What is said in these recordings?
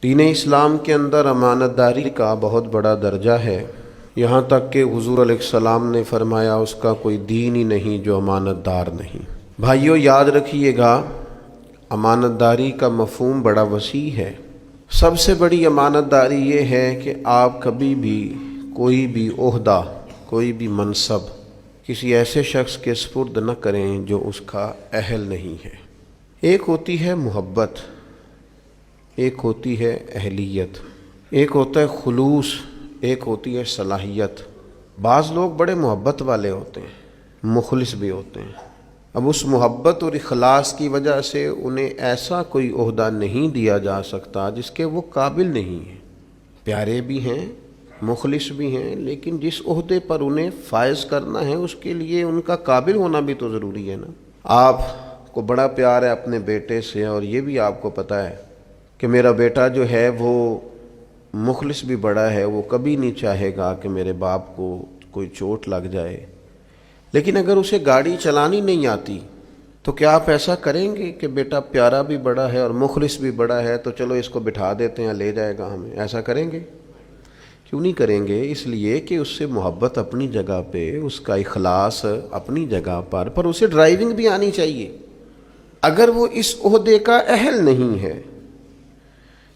دین اسلام کے اندر امانت داری کا بہت بڑا درجہ ہے، یہاں تک کہ حضور علیہ السلام نے فرمایا اس کا کوئی دین ہی نہیں جو امانت دار نہیں۔ بھائیو یاد رکھیے گا، امانت داری کا مفہوم بڑا وسیع ہے۔ سب سے بڑی امانت داری یہ ہے کہ آپ کبھی بھی کوئی بھی عہدہ، کوئی بھی منصب کسی ایسے شخص کے سپرد نہ کریں جو اس کا اہل نہیں ہے۔ ایک ہوتی ہے محبت، ایک ہوتی ہے اہلیت، ایک ہوتا ہے خلوص، ایک ہوتی ہے صلاحیت۔ بعض لوگ بڑے محبت والے ہوتے ہیں، مخلص بھی ہوتے ہیں، اب اس محبت اور اخلاص کی وجہ سے انہیں ایسا کوئی عہدہ نہیں دیا جا سکتا جس کے وہ قابل نہیں ہیں۔ پیارے بھی ہیں، مخلص بھی ہیں، لیکن جس عہدے پر انہیں فائز کرنا ہے اس کے لیے ان کا قابل ہونا بھی تو ضروری ہے نا۔ آپ کو بڑا پیار ہے اپنے بیٹے سے، اور یہ بھی آپ کو پتہ ہے کہ میرا بیٹا جو ہے وہ مخلص بھی بڑا ہے، وہ کبھی نہیں چاہے گا کہ میرے باپ کو کوئی چوٹ لگ جائے، لیکن اگر اسے گاڑی چلانی نہیں آتی تو کیا آپ ایسا کریں گے کہ بیٹا پیارا بھی بڑا ہے اور مخلص بھی بڑا ہے تو چلو اس کو بٹھا دیتے ہیں، لے جائے گا ہمیں؟ ایسا کریں گے؟ کیوں نہیں کریں گے؟ اس لیے کہ اس سے محبت اپنی جگہ پہ، اس کا اخلاص اپنی جگہ پر اسے ڈرائیونگ بھی آنی چاہیے۔ اگر وہ اس عہدے کا اہل نہیں ہے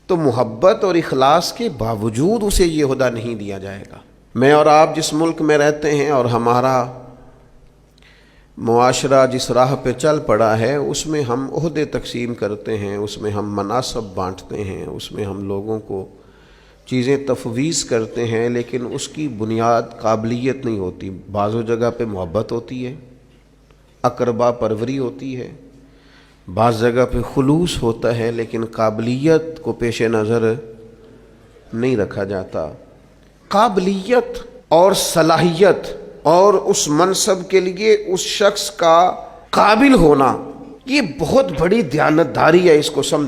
تو محبت اور اخلاص کے باوجود اسے یہ عہدہ نہیں دیا جائے گا۔ میں اور آپ جس ملک میں رہتے ہیں اور ہمارا معاشرہ جس راہ پہ چل پڑا ہے، اس میں ہم عہدے تقسیم کرتے ہیں، اس میں ہم مناصب بانٹتے ہیں، اس میں ہم لوگوں کو چیزیں تفویض کرتے ہیں، لیکن اس کی بنیاد قابلیت نہیں ہوتی۔ بعض جگہ پہ محبت ہوتی ہے، اقربا پروری ہوتی ہے، بعض جگہ پہ خلوص ہوتا ہے، لیکن قابلیت کو پیش نظر نہیں رکھا جاتا۔ قابلیت اور صلاحیت اور اس منصب کے لیے اس شخص کا قابل ہونا، یہ بہت بڑی دیانتداری ہے، اس کو سمجھیں۔